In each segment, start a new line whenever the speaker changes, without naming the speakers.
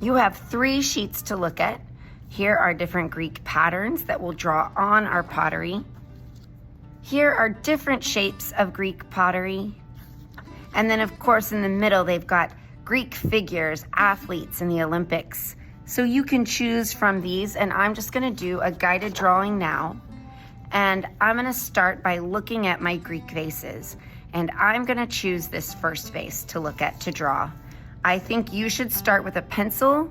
You have 3 sheets to look at. Here are different Greek patterns that we'll draw on our pottery. Here are different shapes of Greek pottery. And then of course in the middle, they've got Greek figures, athletes in the Olympics. So you can choose from these, and I'm just gonna do a guided drawing now. And I'm gonna start by looking at my Greek vases. And I'm gonna choose this first vase to look at, to draw. I think you should start with a pencil.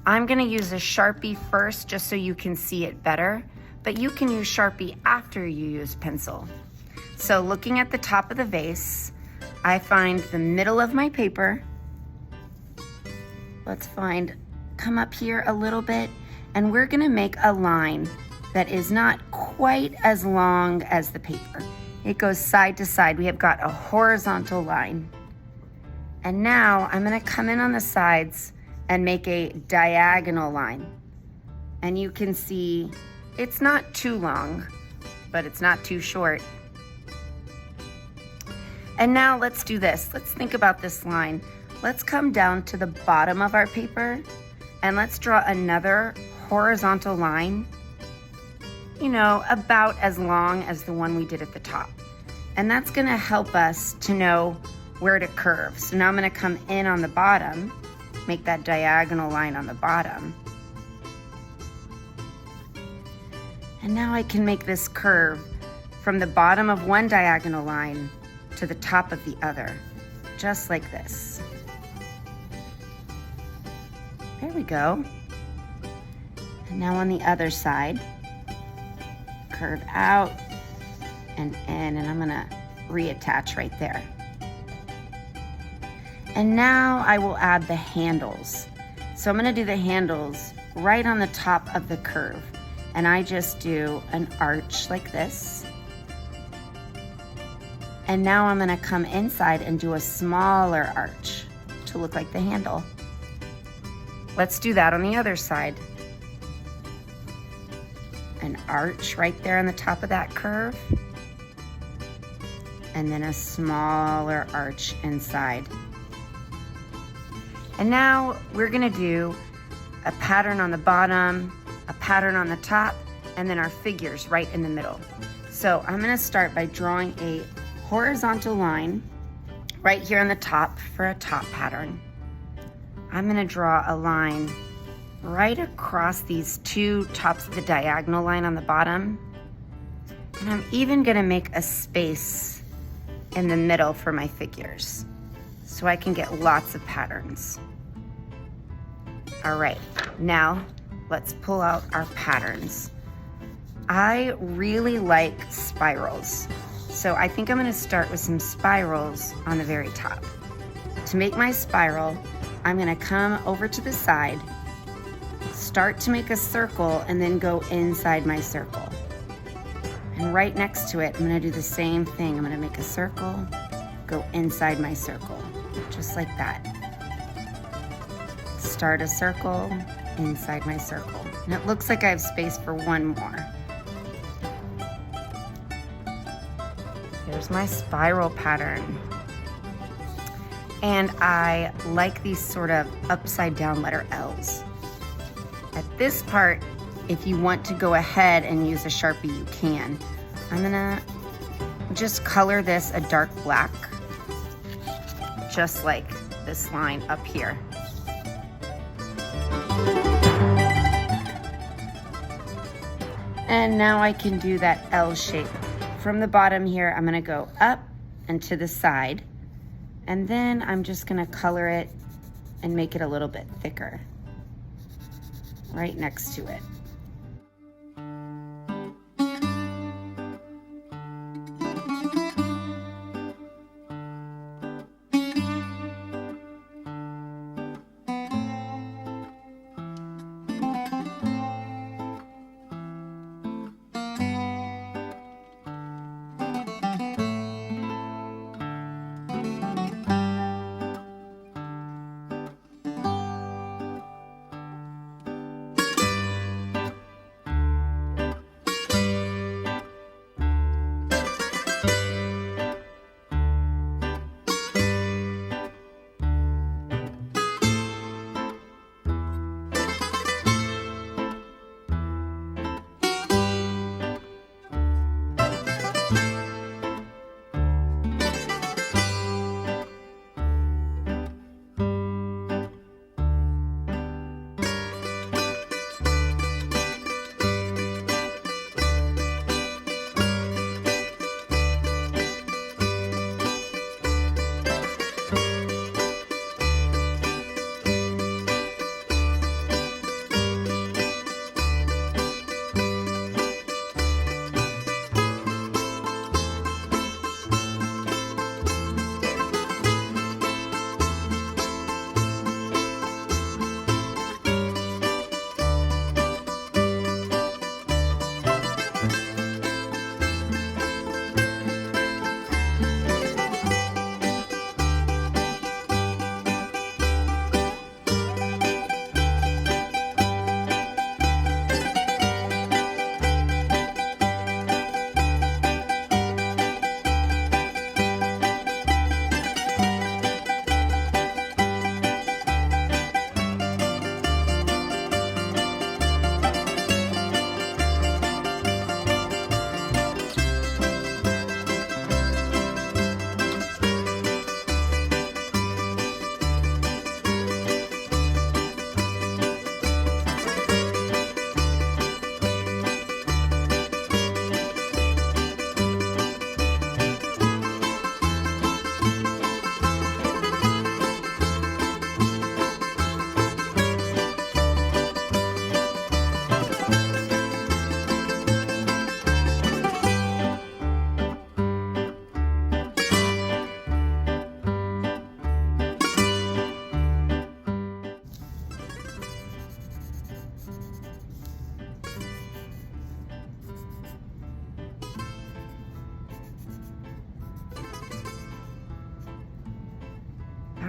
I'm gonna use a Sharpie first just so you can see it better, but you can use Sharpie after you use pencil. So looking at the top of the vase, I find the middle of my paper. Come up here a little bit, and we're gonna make a line that is not quite as long as the paper. It goes side to side. We have got a horizontal line. And now I'm gonna come in on the sides and make a diagonal line. And you can see it's not too long, but it's not too short. And now let's do this. Let's think about this line. Let's come down to the bottom of our paper and let's draw another horizontal line, you know, about as long as the one we did at the top. And that's gonna help us to know where to curve. So now I'm gonna come in on the bottom, make that diagonal line on the bottom. And now I can make this curve from the bottom of one diagonal line to the top of the other, just like this. There we go. And now on the other side, curve out and in, and I'm gonna reattach right there. And now I will add the handles. So I'm gonna do the handles right on the top of the curve. And I just do an arch like this. And now I'm gonna come inside and do a smaller arch to look like the handle. Let's do that on the other side. An arch right there on the top of that curve. And then a smaller arch inside. And now we're gonna do a pattern on the bottom, a pattern on the top, and then our figures right in the middle. So I'm gonna start by drawing a horizontal line right here on the top for a top pattern. I'm gonna draw a line right across these 2 tops of the diagonal line on the bottom. And I'm even gonna make a space in the middle for my figures so I can get lots of patterns. All right, now let's pull out our patterns. I really like spirals. So I think I'm gonna start with some spirals on the very top. To make my spiral, I'm gonna come over to the side, start to make a circle, and then go inside my circle. And right next to it, I'm gonna do the same thing. I'm gonna make a circle, go inside my circle, just like that. Start a circle, inside my circle. And it looks like I have space for one more. Here's my spiral pattern. And I like these sort of upside down letter L's. At this part, if you want to go ahead and use a Sharpie, you can. I'm gonna just color this a dark black, just like this line up here. And now I can do that L shape. From the bottom here, I'm gonna go up and to the side, and then I'm just gonna color it and make it a little bit thicker right next to it.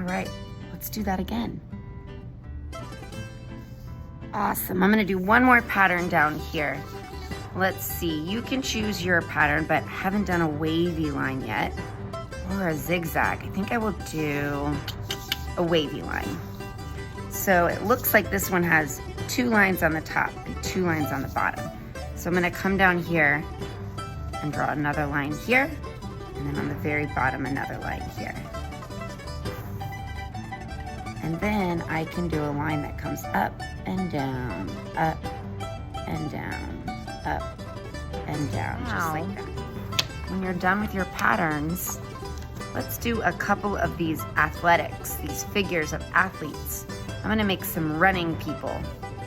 right, let's do that again. Awesome. I'm gonna do one more pattern down here. Let's see, you can choose your pattern, but I haven't done a wavy line yet, or a zigzag. I think I will do a wavy line. So it looks like this one has 2 lines on the top and 2 lines on the bottom. So I'm gonna come down here and draw another line here, and then on the very bottom, another line here. And then I can do a line that comes up and down, up and down, up and down, just like that. When you're done with your patterns, let's do a couple of these athletics, these figures of athletes. I'm gonna make some running people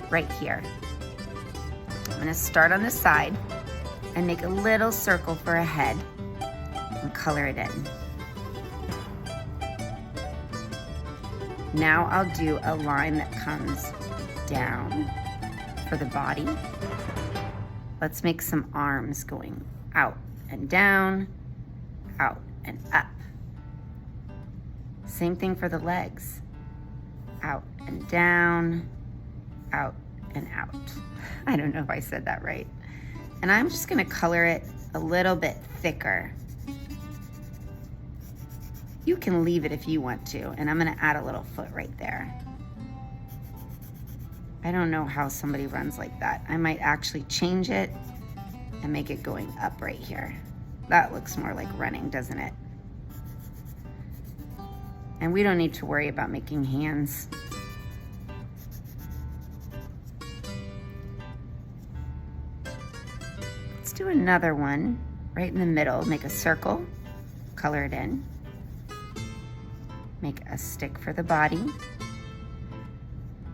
right here. I'm gonna start on the side and make a little circle for a head and color it in. Now I'll do a line that comes down for the body. Let's make some arms going out and down, out and up. Same thing for the legs. Out and down, out and out. I don't know if I said that right. And I'm just gonna color it a little bit thicker. You can leave it if you want to, and I'm gonna add a little foot right there. I don't know how somebody runs like that. I might actually change it and make it going up right here. That looks more like running, doesn't it? And we don't need to worry about making hands. Let's do another one right in the middle. Make a circle, color it in. Make a stick for the body.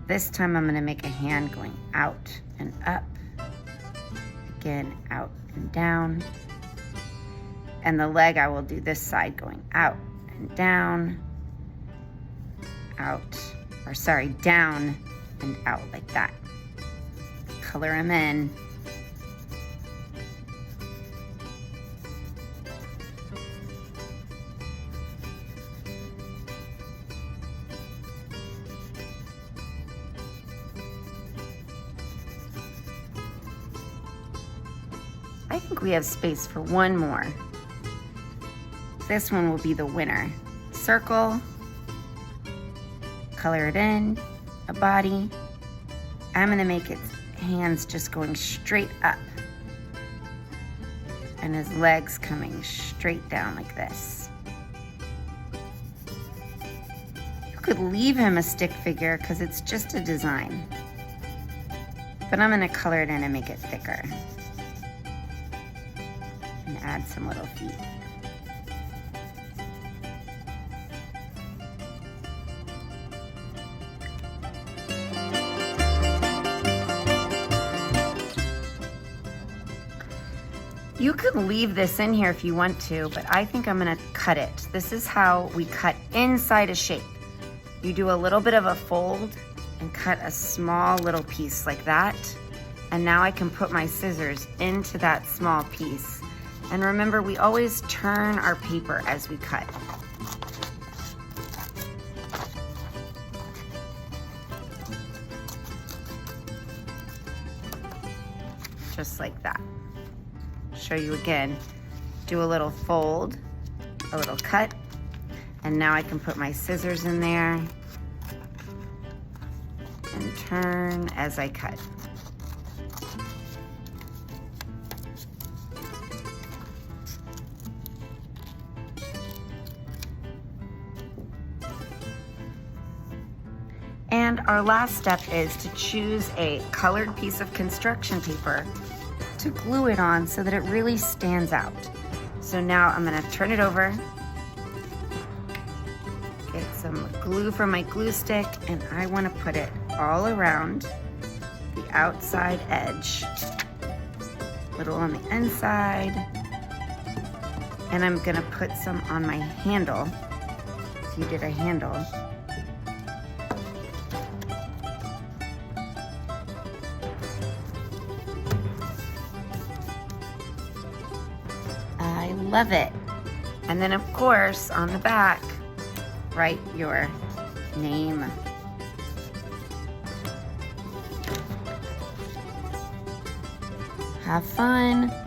This time I'm gonna make a hand going out and up. Again, out and down. And the leg, I will do this side going out and down, out, or sorry, down and out like that. Color them in. I think we have space for one more. This one will be the winner. Circle, color it in, a body. I'm gonna make its hands just going straight up and his legs coming straight down like this. You could leave him a stick figure because it's just a design, but I'm gonna color it in and make it thicker. And add some little feet. You could leave this in here if you want to, but I think I'm gonna cut it. This is how we cut inside a shape. You do a little bit of a fold and cut a small little piece like that. And now I can put my scissors into that small piece. And remember, we always turn our paper as we cut. Just like that. Show you again. Do a little fold, a little cut, and now I can put my scissors in there and turn as I cut. And our last step is to choose a colored piece of construction paper to glue it on so that it really stands out. So now I'm gonna turn it over, get some glue from my glue stick, and I wanna put it all around the outside edge, little on the inside, and I'm gonna put some on my handle. If you did a handle. I love it. And then of course on the back, write your name. Have fun.